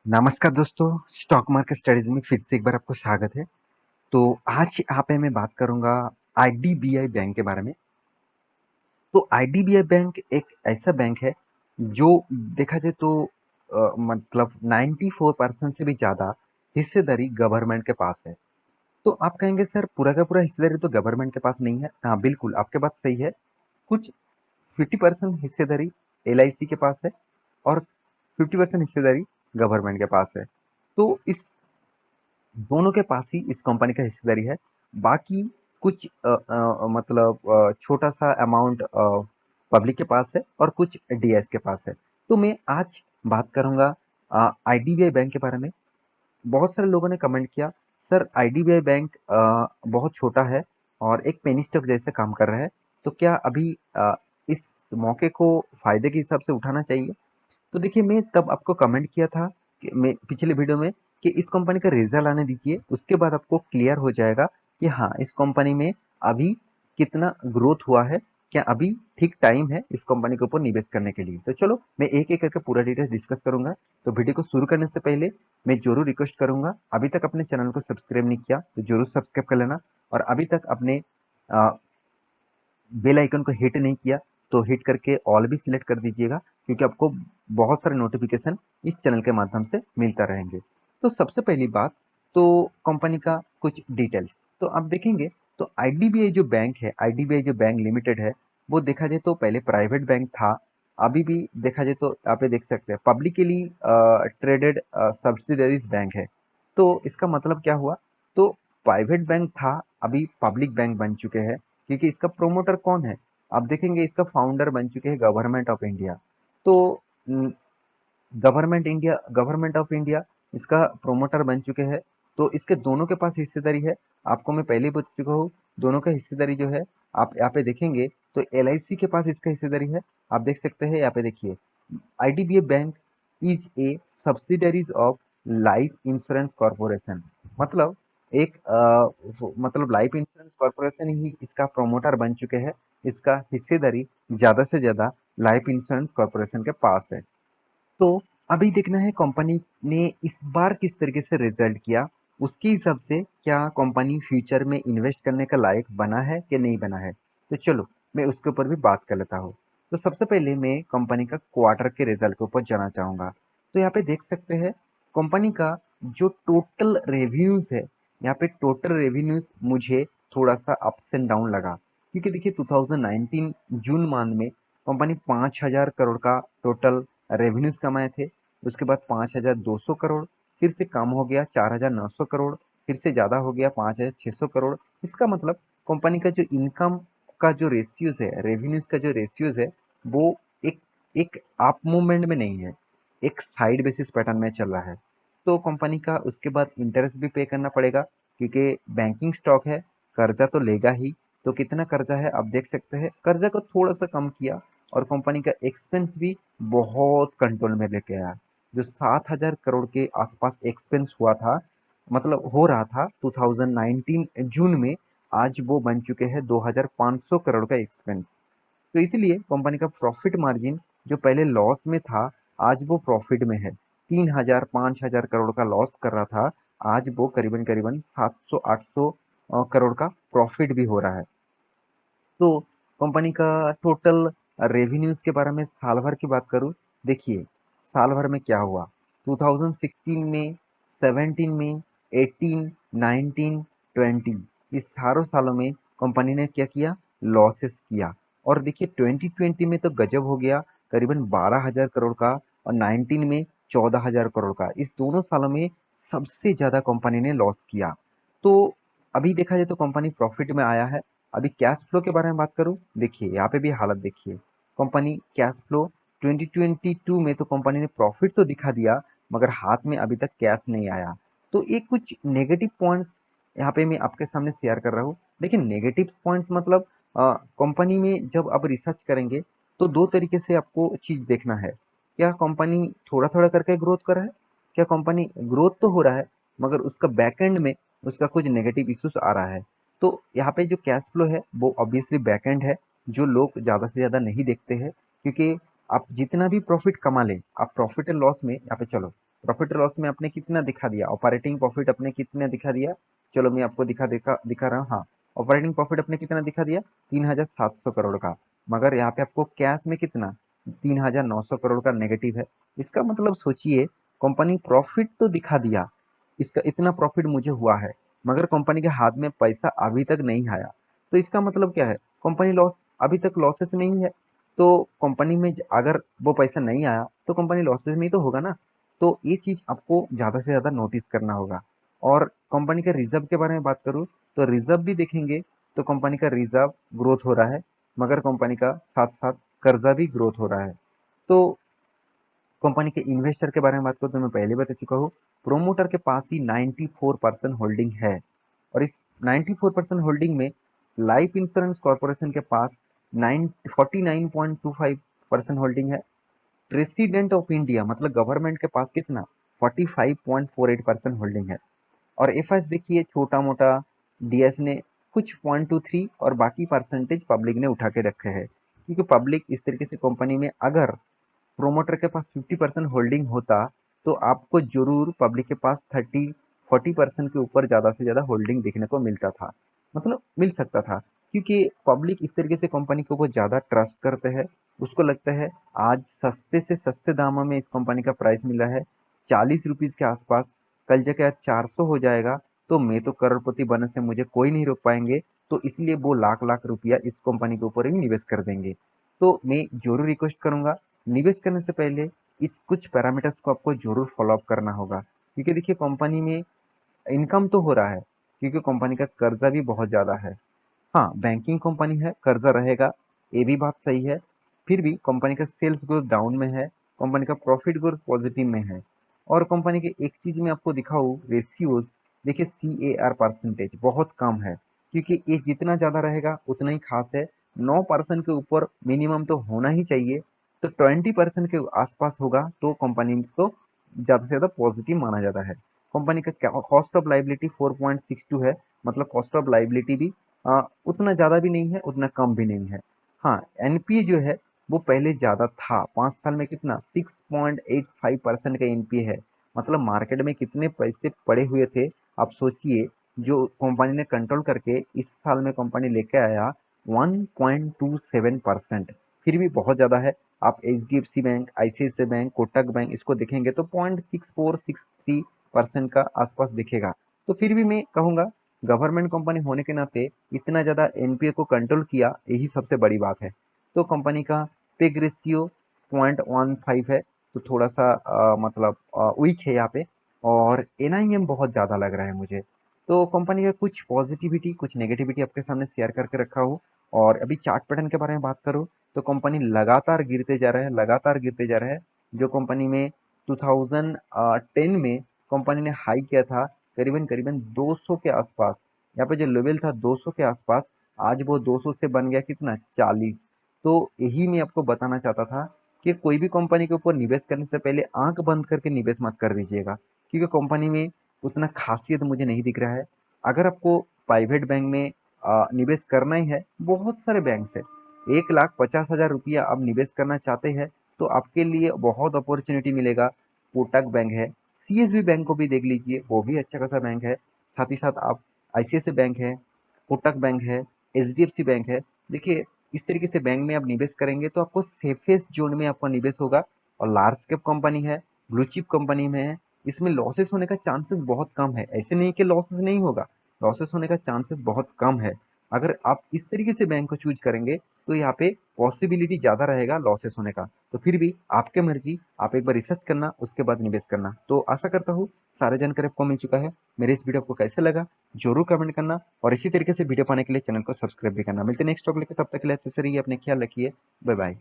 नमस्कार दोस्तों, stock market studies में फिर से एक बार आपको स्वागत है। तो आज यहाँ पे मैं बात करूंगा आईडीबीआई बैंक के बारे में। तो आईडीबीआई बैंक एक ऐसा बैंक है जो देखा जाए तो मतलब 94% से भी ज़्यादा हिस्सेदारी गवर्नमेंट के पास है। तो आप कहेंगे सर पूरा का पूरा हिस्सेदारी तो गवर्नमेंट के पास नहीं है। हाँ बिल्कुल, आपके बात सही है। कुछ 50% हिस्सेदारी एलआईसी के पास है और 50% हिस्सेदारी गवर्नमेंट के पास है। तो इस दोनों के पास ही इस कंपनी का हिस्सेदारी है। बाकी कुछ मतलब छोटा सा अमाउंट पब्लिक के पास है और कुछ डीएस के पास है। तो मैं आज बात करूंगा आईडीबीआई बैंक के बारे में। बहुत सारे लोगों ने कमेंट किया, सर आईडीबीआई बैंक बहुत छोटा है और एक पेनी स्टॉक जैसे काम कर रहा है, तो क्या अभी इस मौके को फायदे के हिसाब से उठाना चाहिए? तो देखिए, मैं तब आपको कमेंट किया था कि मैं पिछले वीडियो में कि इस कंपनी का रिजल्ट आने दीजिए, उसके बाद आपको क्लियर हो जाएगा कि हाँ इस कंपनी में अभी कितना ग्रोथ हुआ है, क्या अभी ठीक टाइम है इस कंपनी के ऊपर निवेश करने के लिए। तो चलो मैं एक एक करके पूरा डिटेल्स डिस्कस करूंगा। तो वीडियो को शुरू करने से पहले मैं जरूर रिक्वेस्ट करूंगा, अभी तक अपने चैनल को सब्सक्राइब नहीं किया तो जरूर सब्सक्राइब कर लेना, और अभी तक अपने बेल आइकन को हिट नहीं किया तो हिट करके ऑल भी सिलेक्ट कर दीजिएगा, क्योंकि आपको बहुत सारे नोटिफिकेशन इस चैनल के माध्यम से मिलता रहेंगे। तो सबसे पहली बात, तो कंपनी का कुछ डिटेल्स तो आप देखेंगे। तो आईडीबीआई जो बैंक है, आईडीबीआई जो बैंक लिमिटेड है, वो देखा जाए तो पहले प्राइवेट बैंक था। अभी भी देखा जाए तो आप ये देख सकते हैं पब्लिकली ट्रेडेड सब्सिडरीज बैंक है। तो इसका मतलब क्या हुआ? तो प्राइवेट बैंक था, अभी पब्लिक बैंक बन चुके हैं। क्योंकि इसका प्रोमोटर कौन है? आप देखेंगे इसका फाउंडर बन चुके हैं गवर्नमेंट ऑफ इंडिया। तो गवर्नमेंट ऑफ इंडिया इसका प्रोमोटर बन चुके हैं। तो इसके दोनों के पास हिस्सेदारी है। आपको मैं पहले ही बता चुका हूँ, दोनों का हिस्सेदारी जो है आप यहाँ पे देखेंगे तो एलआईसी के पास इसका हिस्सेदारी है। आप देख सकते हैं यहाँ पे देखिए, IDBI bank is a subsidiaries of life insurance corporation. मतलब एक मतलब लाइफ इंश्योरेंस कॉरपोरेशन ही इसका प्रोमोटर बन चुके हैं। इसका हिस्सेदारी ज्यादा से ज्यादा लाइफ इंश्योरेंस कॉरपोरेशन के पास है। तो अभी देखना है कंपनी ने इस बार किस तरीके से रिजल्ट किया, उसके हिसाब से क्या कंपनी फ्यूचर में इन्वेस्ट करने का लायक बना है कि नहीं बना है। तो चलो मैं उसके ऊपर भी बात कर लेता हूँ। तो सबसे पहले मैं कंपनी का क्वार्टर के रिजल्ट के ऊपर जाना चाहूंगा। तो यहाँ पे देख सकते हैं कंपनी का जो टोटल रेवेन्यूज है, यहाँ पे टोटल रेवेन्यूज मुझे थोड़ा सा अप्स एंड डाउन लगा। क्योंकि देखिए 2019 जून मंथ में कंपनी 5,000 करोड़ का टोटल रेवेन्यूज कमाए थे। उसके बाद 5,200 करोड़, फिर से कम हो गया 4,900 करोड़, फिर से ज़्यादा हो गया 5,600 करोड़। इसका मतलब कंपनी का जो इनकम का जो रेशियोज है, रेवेन्यूज का जो रेशियोज है, वो एक एक अप मूवमेंट में नहीं है, एक साइड बेसिस पैटर्न में चल रहा है। तो कंपनी का उसके बाद इंटरेस्ट भी पे करना पड़ेगा, क्योंकि बैंकिंग स्टॉक है, कर्जा तो लेगा ही। तो कितना कर्जा है आप देख सकते हैं, कर्जा को थोड़ा सा कम किया और कंपनी का एक्सपेंस भी बहुत कंट्रोल में लेके आया। जो 7,000 करोड़ के आसपास एक्सपेंस हुआ था, मतलब हो रहा था 2019 जून में, आज वो बन चुके हैं 2,500 करोड़ का एक्सपेंस। तो इसीलिए कंपनी का प्रॉफिट मार्जिन जो पहले लॉस में था, आज वो प्रॉफिट में है। 3,000 5,000 करोड़ का लॉस कर रहा था, आज वो करीबन करीबन 700 800 करोड़ का प्रॉफिट भी हो रहा है। तो कंपनी का टोटल रेवेन्यूज के बारे में साल भर की बात करूं, देखिए साल भर में क्या हुआ। 2016 में, 17 में, 18, 19, 20, इस सारों सालों में कंपनी ने क्या किया? लॉसेस किया। और देखिए 2020 में तो गजब हो गया, करीबन 12,000 करोड़ का, और 19 में 14,000 करोड़ का। इस दोनों सालों में सबसे ज्यादा कंपनी ने लॉस किया। तो अभी देखा जाए तो कंपनी प्रॉफिट में आया है। अभी कैश फ्लो के बारे में बात करूं, देखिए यहाँ पे भी हालत देखिए। कंपनी कैश फ्लो 2022 में तो कंपनी ने प्रॉफिट तो दिखा दिया, मगर हाथ में अभी तक कैश नहीं आया। तो ये कुछ नेगेटिव पॉइंट्स यहाँ पे मैं आपके सामने शेयर कर रहा हूँ। देखिए नेगेटिव पॉइंट्स मतलब कंपनी में जब आप रिसर्च करेंगे तो दो तरीके से आपको चीज देखना है। क्या कंपनी थोड़ा थोड़ा करके ग्रोथ कर रहा है? क्या कंपनी ग्रोथ तो हो रहा है, मगर उसका बैकएंड में उसका कुछ नेगेटिव इश्यूज आ रहा है? तो यहाँ पे जो कैश फ्लो है वो ऑब्वियसली बैकएंड है, जो लोग ज़्यादा से ज़्यादा नहीं देखते हैं। क्योंकि आप जितना भी प्रॉफिट कमा लें, आप प्रॉफिट एंड लॉस में यहाँ पे चलो, प्रॉफिट लॉस में आपने कितना दिखा दिया, ऑपरेटिंग प्रॉफिट अपने कितना दिखा दिया, चलो मैं आपको दिखा रहा हूँ। हाँ, ऑपरेटिंग प्रॉफिट अपने कितना दिखा दिया, 3700 करोड़ का। मगर यहाँ पे आपको कैश में कितना, 3900 करोड़ का नेगेटिव है। इसका मतलब सोचिए, कंपनी प्रॉफिट तो दिखा दिया, इसका इतना प्रॉफिट मुझे हुआ है, मगर कंपनी के हाथ में पैसा अभी तक नहीं आया। तो इसका मतलब क्या है, कंपनी लॉस, अभी तक लॉसेस में ही है। तो कंपनी में अगर वो पैसा नहीं आया तो कंपनी लॉसेस में ही तो होगा ना। तो ये चीज आपको ज्यादा से ज्यादा नोटिस करना होगा। और कंपनी के रिजर्व के बारे में बात करूँ तो रिजर्व भी देखेंगे तो कंपनी का रिजर्व ग्रोथ हो रहा है, मगर कंपनी का साथ साथ कर्जा भी ग्रोथ हो रहा है। तो कंपनी के इन्वेस्टर के बारे में बात करूँ तो मैं पहले बता चुका हूँ, प्रोमोटर के पास ही 94% होल्डिंग है। और इस 94% होल्डिंग में लाइफ इंश्योरेंस कॉर्पोरेशन के पास 49.25% होल्डिंग है। प्रेसिडेंट ऑफ इंडिया मतलब गवर्नमेंट के पास कितना, 45.48% होल्डिंग है। और एफ देखिए छोटा मोटा, डीएस ने कुछ 0.23 और बाकी परसेंटेज पब्लिक ने उठा के रखे हैं, क्योंकि पब्लिक इस तरीके से कंपनी में, अगर प्रोमोटर के पास 50% होल्डिंग होता तो आपको जरूर पब्लिक के पास 40% के ऊपर ज़्यादा से ज़्यादा होल्डिंग देखने को मिलता था, मतलब मिल सकता था। क्योंकि पब्लिक इस तरीके से कंपनी को बहुत ज़्यादा ट्रस्ट करते हैं, उसको लगता है आज सस्ते से सस्ते दामों में इस कंपनी का प्राइस मिला है 40 रुपीज़ के आसपास, कल जाके आज 400 हो जाएगा तो मैं तो करोड़पति बनने से मुझे कोई नहीं रोक पाएंगे। तो इसलिए वो लाख लाख रुपया इस कंपनी के ऊपर ही निवेश कर देंगे। तो मैं जरूर रिक्वेस्ट करूंगा, निवेश करने से पहले इस कुछ पैरामीटर्स को आपको जरूर फॉलो अप करना होगा। क्योंकि देखिए कंपनी में इनकम तो हो रहा है, क्योंकि कंपनी का कर्जा भी बहुत ज़्यादा है। हाँ, बैंकिंग कंपनी है, कर्जा रहेगा, ये भी बात सही है। फिर भी कंपनी का सेल्स ग्रोथ डाउन में है, कंपनी का प्रॉफिट ग्रोथ पॉजिटिव में है। और कंपनी के एक चीज़ मैं आपको दिखाऊँ रेशियोज, देखिए CAR परसेंटेज बहुत कम है, क्योंकि ये जितना ज़्यादा रहेगा उतना ही खास है। 9% के ऊपर मिनिमम तो होना ही चाहिए, तो 20% के आसपास होगा तो कंपनी को ज़्यादा से ज़्यादा पॉजिटिव माना जाता है। कंपनी का कॉस्ट ऑफ लाइबिलिटी 4.62 है, मतलब कॉस्ट ऑफ लाइबिलिटी भी उतना ज़्यादा भी नहीं है, उतना कम भी नहीं है। हाँ, एनपीए जो है वो पहले ज़्यादा था, 5 साल में कितना 6.85% का एनपीए है। मतलब मार्केट में कितने पैसे पड़े हुए थे, आप सोचिए। जो कंपनी ने कंट्रोल करके इस साल में कंपनी लेके आया 1.27%, फिर भी बहुत ज़्यादा है। आप HDFC bank, ICICI bank, Kotak bank इसको देखेंगे तो 0.6463% का आसपास दिखेगा। तो फिर भी मैं कहूँगा गवर्नमेंट कंपनी होने के नाते इतना ज़्यादा एनपीए को कंट्रोल किया, यही सबसे बड़ी बात है। तो कंपनी का पेग रेशियो 0.15 है, तो थोड़ा सा मतलब वीक है यहाँ पे। और एनआईएम बहुत ज़्यादा लग रहा है मुझे। तो कंपनी का कुछ पॉजिटिविटी कुछ नेगेटिविटी आपके सामने शेयर करके रखा हूँ। और अभी चार्ट पैटर्न के बारे में बात करूँ तो कंपनी लगातार गिरते जा रहा है, लगातार गिरते जा रहा है। जो कंपनी में 2010 में कंपनी ने हाई किया था करीबन करीबन 200 के आसपास, यहाँ पे जो लेवल था 200 के आसपास, आज वो 200 से बन गया कितना 40। तो यही मैं आपको बताना चाहता था कि कोई भी कंपनी के ऊपर निवेश करने से पहले आंख बंद करके निवेश मत कर दीजिएगा, क्योंकि कंपनी में उतना खासियत मुझे नहीं दिख रहा है। अगर आपको प्राइवेट बैंक में निवेश करना ही है, बहुत सारे बैंक है, 1,50,000 रुपया आप निवेश करना चाहते हैं तो आपके लिए बहुत अपॉर्चुनिटी मिलेगा। कोटक बैंक है, सीएसबी बैंक को भी देख लीजिए, वो भी अच्छा खासा बैंक है। साथ ही साथ आप आईसीआईसीआई बैंक है, कोटक बैंक है, एचडीएफसी बैंक है। देखिए इस तरीके से बैंक में आप निवेश करेंगे तो आपको सेफेस्ट जोन में आपका निवेश होगा। और लार्ज कैप कंपनी है, ब्लू चिप कंपनी में है, इसमें लॉसेस होने का चांसेस बहुत कम है। ऐसे नहीं कि लॉसेस नहीं होगा, लॉसेस होने का चांसेस बहुत कम है। अगर आप इस तरीके से बैंक को चूज करेंगे तो यहाँ पे पॉसिबिलिटी ज़्यादा रहेगा लॉसेस होने का। तो फिर भी आपके मर्जी, आप एक बार रिसर्च करना उसके बाद निवेश करना। तो आशा करता हूँ सारे जानकारी आपको मिल चुका है। मेरे इस वीडियो आपको कैसे लगा जरूर कमेंट करना, और इसी तरीके से वीडियो पाने के लिए चैनल को सब्सक्राइब भी करना। मिलते हैं नेक्स्ट टॉपिक, तब तक के लिए अच्छे से रहिए, अपने ख्याल रखिए, बाय बाय।